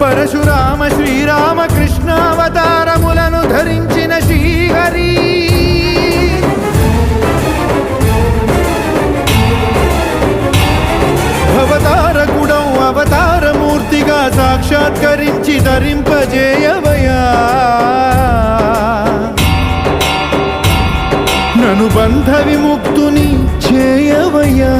పరశురామ శ్రీరామ కృష్ణావతారములను ధరించిన శ్రీహరి అవతారకుడం అవతారమూర్తిగా సాక్షాత్కరించి ధరింపజేయవయా నను బంధ విముక్తుని చేయవయా